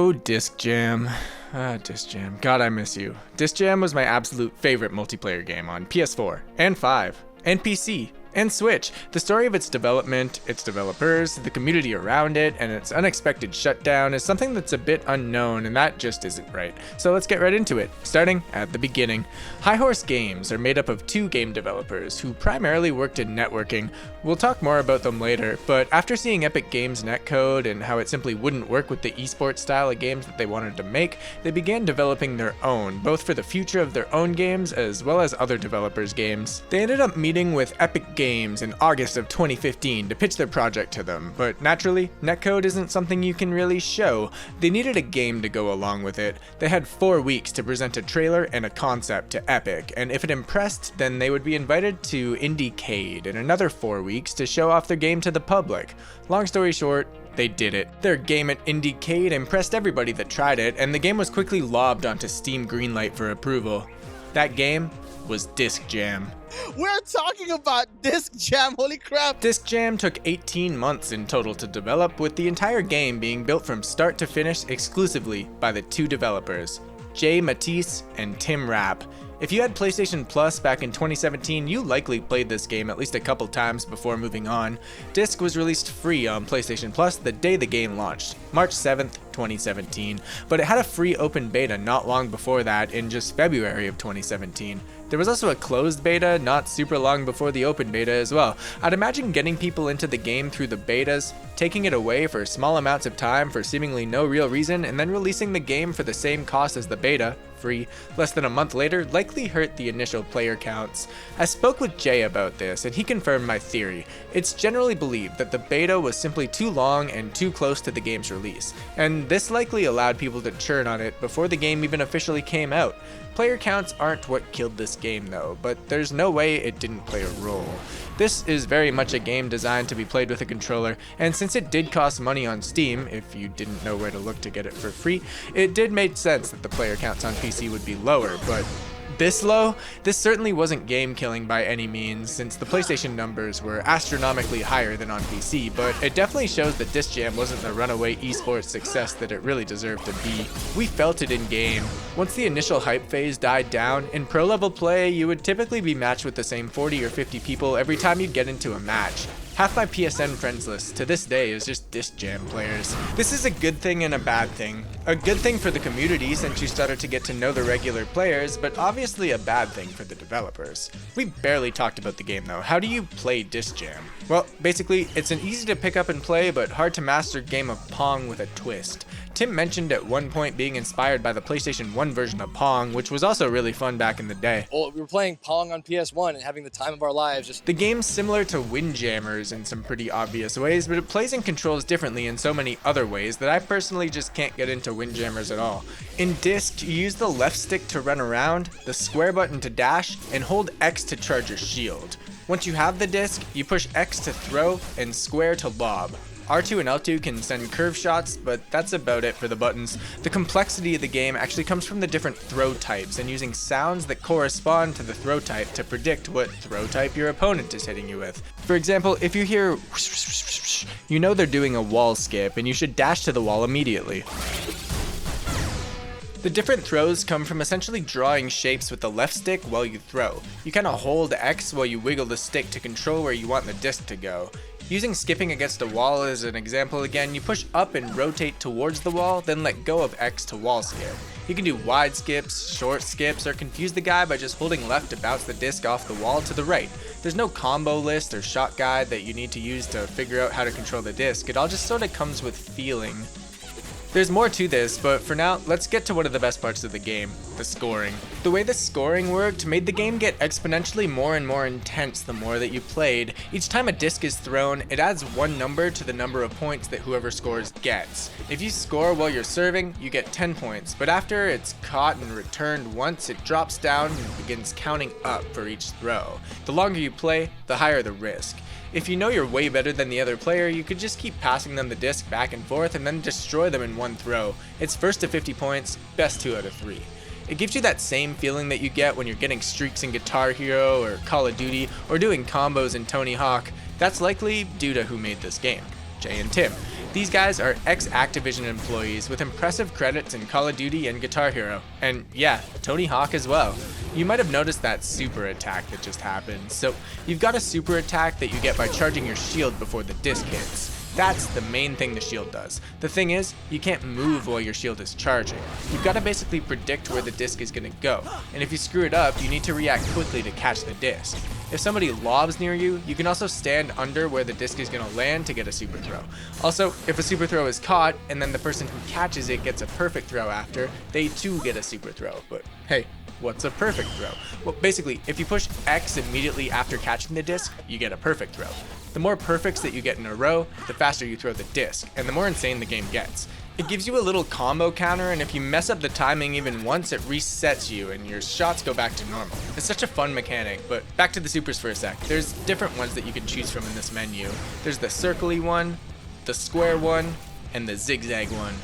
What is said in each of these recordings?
Oh, Disc Jam. Disc Jam. God, I miss you. Disc Jam was my absolute favorite multiplayer game on PS4 and 5 and PC and Switch. The story of its development, its developers, the community around it, and its unexpected shutdown is something that's a bit unknown, and that just isn't right. So let's get right into it, starting at the beginning. High Horse Games are made up of two game developers who primarily worked in networking. We'll talk more about them later, but after seeing Epic Games' netcode and how it simply wouldn't work with the esports style of games that they wanted to make, they began developing their own, both for the future of their own games as well as other developers' games. They ended up meeting with Epic Games in August of 2015 to pitch their project to them, but naturally, netcode isn't something you can really show. They needed a game to go along with it. They had 4 weeks to present a trailer and a concept to Epic, and if it impressed, then they would be invited to Indiecade in another 4 weeks to show off their game to the public. Long story short, they did it. Their game at Indiecade impressed everybody that tried it, and the game was quickly lobbed onto Steam Greenlight for approval. That game was Disc Jam. We're talking about Disc Jam, holy crap! Disc Jam took 18 months in total to develop, with the entire game being built from start to finish exclusively by the two developers, Jay Matisse and Tim Rapp. If you had PlayStation Plus back in 2017, you likely played this game at least a couple times before moving on. Disc was released free on PlayStation Plus the day the game launched, March 7th, 2017, but it had a free open beta not long before that in just February of 2017. There was also a closed beta not super long before the open beta as well. I'd imagine getting people into the game through the betas, taking it away for small amounts of time for seemingly no real reason, and then releasing the game for the same cost as the beta, free, less than a month later, likely hurt the initial player counts. I spoke with Jay about this, and he confirmed my theory. It's generally believed that the beta was simply too long and too close to the game's release, and this likely allowed people to churn on it before the game even officially came out. Player counts aren't what killed this game though, but there's no way it didn't play a role. This is very much a game designed to be played with a controller, and since it did cost money on Steam, if you didn't know where to look to get it for free, it did make sense that the player counts on PC would be lower, but this low? This certainly wasn't game killing by any means, since the PlayStation numbers were astronomically higher than on PC, but it definitely shows that Disc Jam wasn't the runaway esports success that it really deserved to be. We felt it in game. Once the initial hype phase died down, in pro level play, you would typically be matched with the same 40 or 50 people every time you'd get into a match. Half my PSN friends list to this day is just Disc Jam players. This is a good thing and a bad thing. A good thing for the community since you started to get to know the regular players, but obviously a bad thing for the developers. We barely talked about the game though. How do you play Disc Jam? Well, basically, it's an easy to pick up and play, but hard to master game of Pong with a twist. Tim mentioned at one point being inspired by the PlayStation 1 version of Pong, which was also really fun back in the day. Well, we were playing Pong on PS1 and having the time of our lives. The game's similar to Windjammers in some pretty obvious ways, but it plays and controls differently in so many other ways that I personally just can't get into Windjammers at all. In Disc, you use the left stick to run around, the square button to dash, and hold X to charge your shield. Once you have the disc, you push X to throw and square to lob. R2 and L2 can send curve shots, but that's about it for the buttons. The complexity of the game actually comes from the different throw types and using sounds that correspond to the throw type to predict what throw type your opponent is hitting you with. For example, if you hear whoosh, whoosh, whoosh, whoosh, you know they're doing a wall skip and you should dash to the wall immediately. The different throws come from essentially drawing shapes with the left stick while you throw. You kind of hold X while you wiggle the stick to control where you want the disc to go. Using skipping against a wall as an example again, you push up and rotate towards the wall, then let go of X to wall skip. You can do wide skips, short skips, or confuse the guy by just holding left to bounce the disc off the wall to the right. There's no combo list or shot guide that you need to use to figure out how to control the disc. It all just sort of comes with feeling. There's more to this, but for now, let's get to one of the best parts of the game, the scoring. The way the scoring worked made the game get exponentially more and more intense the more that you played. Each time a disc is thrown, it adds one number to the number of points that whoever scores gets. If you score while you're serving, you get 10 points, but after it's caught and returned once, it drops down and begins counting up for each throw. The longer you play, the higher the risk. If you know you're way better than the other player, you could just keep passing them the disc back and forth and then destroy them in one throw. It's first to 50 points, best 2 out of 3. It gives you that same feeling that you get when you're getting streaks in Guitar Hero or Call of Duty or doing combos in Tony Hawk. That's likely due to who made this game. Jay and Tim. These guys are ex-Activision employees with impressive credits in Call of Duty and Guitar Hero, and yeah, Tony Hawk as well. You might have noticed that super attack that just happened. So you've got a super attack that you get by charging your shield before the disc hits. That's the main thing the shield does. The thing is, you can't move while your shield is charging. You've got to basically predict where the disc is going to go, and if you screw it up, you need to react quickly to catch the disc. If somebody lobs near you, you can also stand under where the disc is going to land to get a super throw. Also, if a super throw is caught, and then the person who catches it gets a perfect throw after, they too get a super throw. But hey, what's a perfect throw? Well, basically, if you push X immediately after catching the disc, you get a perfect throw. The more perfects that you get in a row, the faster you throw the disc, and the more insane the game gets. It gives you a little combo counter, and if you mess up the timing even once, it resets you and your shots go back to normal. It's such a fun mechanic, but back to the supers for a sec. There's different ones that you can choose from in this menu. There's the circle-y one, the square one, and the zigzag one.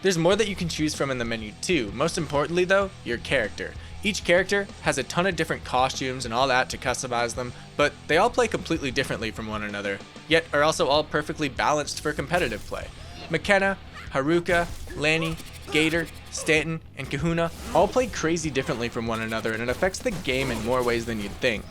There's more that you can choose from in the menu too. Most importantly though, your character. Each character has a ton of different costumes and all that to customize them, but they all play completely differently from one another, yet are also all perfectly balanced for competitive play. McKenna, Haruka, Lanny, Gator, Stanton, and Kahuna all play crazy differently from one another, and it affects the game in more ways than you'd think.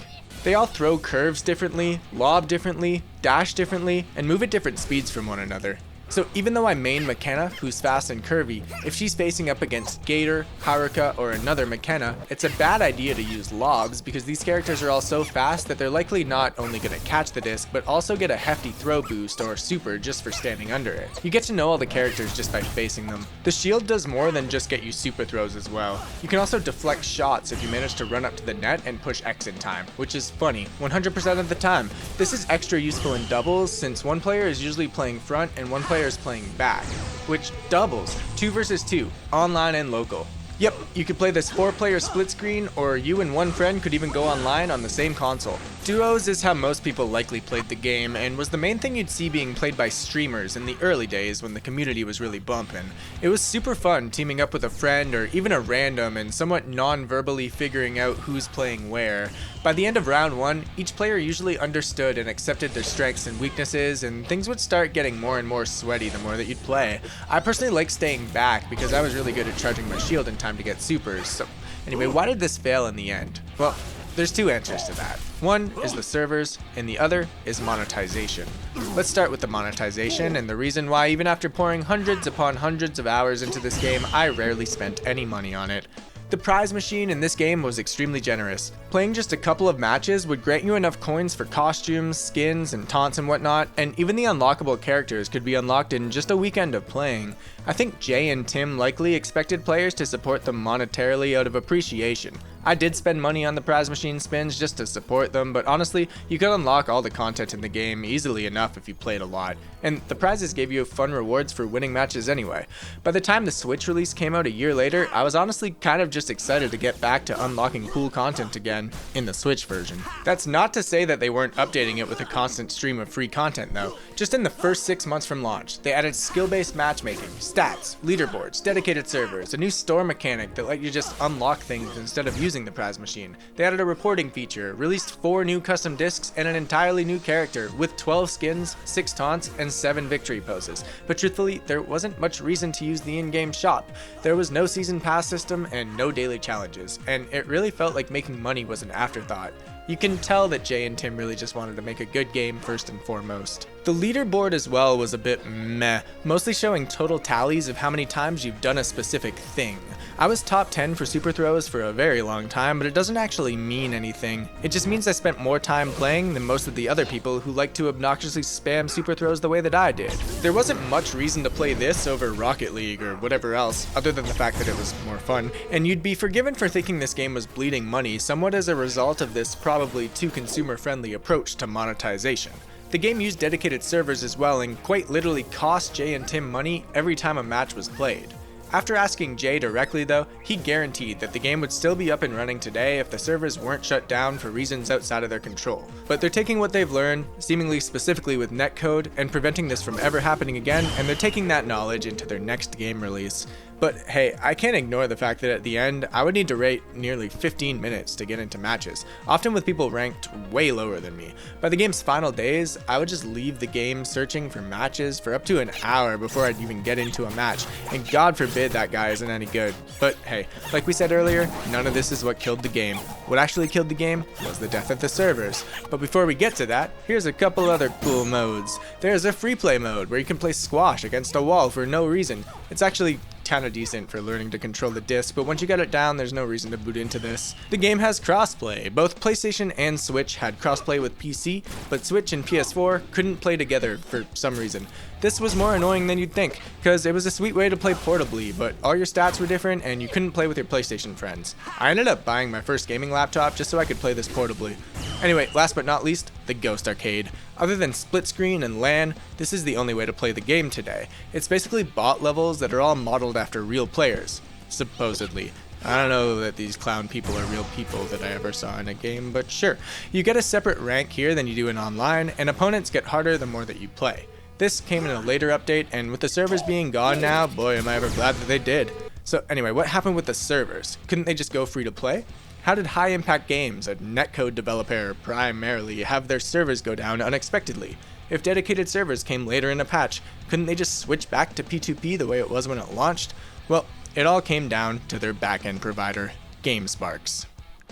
They all throw curves differently, lob differently, dash differently, and move at different speeds from one another. So even though I main McKenna, who's fast and curvy, if she's facing up against Gator, Haruka, or another McKenna, it's a bad idea to use lobs because these characters are all so fast that they're likely not only going to catch the disc, but also get a hefty throw boost or super just for standing under it. You get to know all the characters just by facing them. The shield does more than just get you super throws as well. You can also deflect shots if you manage to run up to the net and push X in time, which is funny, 100% of the time. This is extra useful in doubles since one player is usually playing front and one player is playing back, which doubles 2 versus 2, online and local. Yep, you could play this 4-player split screen, or you and one friend could even go online on the same console. Duos is how most people likely played the game, and was the main thing you'd see being played by streamers in the early days when the community was really bumping. It was super fun teaming up with a friend or even a random and somewhat non-verbally figuring out who's playing where. By the end of round 1, each player usually understood and accepted their strengths and weaknesses, and things would start getting more and more sweaty the more that you'd play. I personally like staying back because I was really good at charging my shield in time to get supers. So anyway, why did this fail in the end? Well, there's 2 answers to that. One is the servers, and the other is monetization. Let's start with the monetization, and the reason why even after pouring hundreds upon hundreds of hours into this game, I rarely spent any money on it. The prize machine in this game was extremely generous. Playing just a couple of matches would grant you enough coins for costumes, skins, and taunts and whatnot, and even the unlockable characters could be unlocked in just a weekend of playing. I think Jay and Tim likely expected players to support them monetarily out of appreciation. I did spend money on the prize machine spins just to support them, but honestly, you could unlock all the content in the game easily enough if you played a lot, and the prizes gave you fun rewards for winning matches anyway. By the time the Switch release came out a year later, I was honestly kind of just excited to get back to unlocking cool content again in the Switch version. That's not to say that they weren't updating it with a constant stream of free content though. Just in the first 6 months from launch, they added skill-based matchmaking, stats, leaderboards, dedicated servers, a new store mechanic that let you just unlock things instead of using the prize machine. They added a reporting feature, released 4 new custom discs, and an entirely new character with 12 skins, 6 taunts, and 7 victory poses. But truthfully, there wasn't much reason to use the in-game shop. There was no season pass system and no daily challenges, and it really felt like making money was an afterthought. You can tell that Jay and Tim really just wanted to make a good game first and foremost. The leaderboard as well was a bit meh, mostly showing total tallies of how many times you've done a specific thing. I was top 10 for super throws for a very long time, but it doesn't actually mean anything. It just means I spent more time playing than most of the other people who like to obnoxiously spam super throws the way that I did. There wasn't much reason to play this over Rocket League or whatever else, other than the fact that it was more fun, and you'd be forgiven for thinking this game was bleeding money somewhat as a result of this probably too consumer-friendly approach to monetization. The game used dedicated servers as well and quite literally cost Jay and Tim money every time a match was played. After asking Jay directly though, he guaranteed that the game would still be up and running today if the servers weren't shut down for reasons outside of their control. But they're taking what they've learned, seemingly specifically with netcode, and preventing this from ever happening again, and they're taking that knowledge into their next game release. But hey, I can't ignore the fact that at the end, I would need to wait nearly 15 minutes to get into matches, often with people ranked way lower than me. By the game's final days, I would just leave the game searching for matches for up to an hour before I'd even get into a match, and God forbid that guy isn't any good. But hey, like we said earlier, none of this is what killed the game. What actually killed the game was the death of the servers. But before we get to that, here's a couple other cool modes. There's a free play mode where you can play squash against a wall for no reason. It's actually kind of decent for learning to control the disc, but once you get it down, there's no reason to boot into this. The game has crossplay. Both PlayStation and Switch had crossplay with PC, but Switch and PS4 couldn't play together for some reason. This was more annoying than you'd think, because it was a sweet way to play portably, but all your stats were different and you couldn't play with your PlayStation friends. I ended up buying my first gaming laptop just so I could play this portably. Anyway, last but not least, the Ghost Arcade. Other than split screen and LAN, this is the only way to play the game today. It's basically bot levels that are all modeled after real players, supposedly. I don't know that these clown people are real people that I ever saw in a game, but sure. You get a separate rank here than you do in online, and opponents get harder the more that you play. This came in a later update, and with the servers being gone now, boy am I ever glad that they did. So anyway, what happened with the servers? Couldn't they just go free to play? How did High Impact Games, a netcode developer primarily, have their servers go down unexpectedly? If dedicated servers came later in a patch, couldn't they just switch back to P2P the way it was when it launched? Well, it all came down to their backend provider, GameSparks.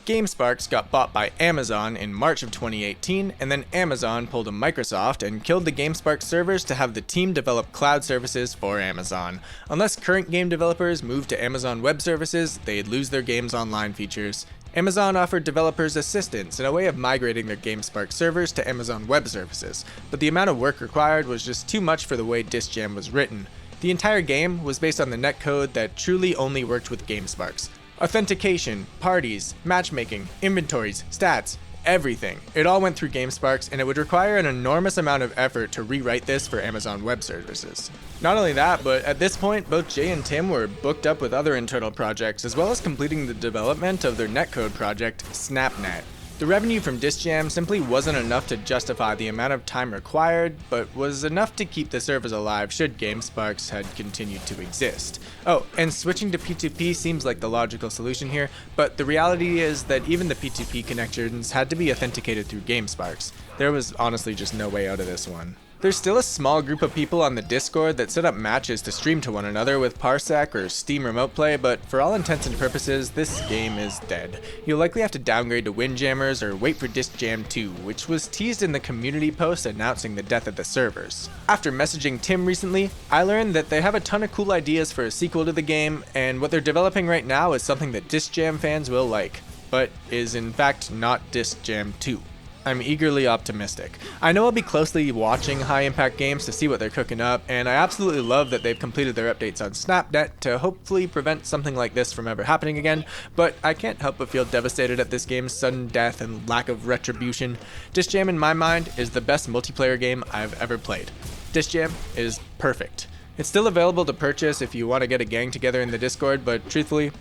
GameSparks got bought by Amazon in March of 2018, and then Amazon pulled a Microsoft and killed the GameSparks servers to have the team develop cloud services for Amazon. Unless current game developers moved to Amazon Web Services, they'd lose their game's online features. Amazon offered developers assistance and a way of migrating their GameSpark servers to Amazon Web Services, but the amount of work required was just too much for the way DiscJam was written. The entire game was based on the netcode that truly only worked with GameSparks. Authentication, parties, matchmaking, inventories, stats, everything. It all went through GameSparks, and it would require an enormous amount of effort to rewrite this for Amazon Web Services. Not only that, but at this point, both Jay and Tim were booked up with other internal projects, as well as completing the development of their netcode project, SnapNet. The revenue from DiscJam simply wasn't enough to justify the amount of time required, but was enough to keep the servers alive should GameSparks had continued to exist. Oh, and switching to P2P seems like the logical solution here, but the reality is that even the P2P connections had to be authenticated through GameSparks. There was honestly just no way out of this one. There's still a small group of people on the Discord that set up matches to stream to one another with Parsec or Steam Remote Play, but for all intents and purposes, this game is dead. You'll likely have to downgrade to Windjammers or wait for DiscJam 2, which was teased in the community post announcing the death of the servers. After messaging Tim recently, I learned that they have a ton of cool ideas for a sequel to the game, and what they're developing right now is something that DiscJam fans will like, but is in fact not DiscJam 2. I'm eagerly optimistic. I know I'll be closely watching High Impact Games to see what they're cooking up, and I absolutely love that they've completed their updates on SnapNet to hopefully prevent something like this from ever happening again, but I can't help but feel devastated at this game's sudden death and lack of retribution. DiscJam in my mind is the best multiplayer game I've ever played. DiscJam is perfect. It's still available to purchase if you want to get a gang together in the Discord, but truthfully,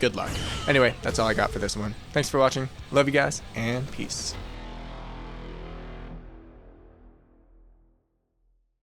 good luck. Anyway, that's all I got for this one. Thanks for watching, love you guys, and peace.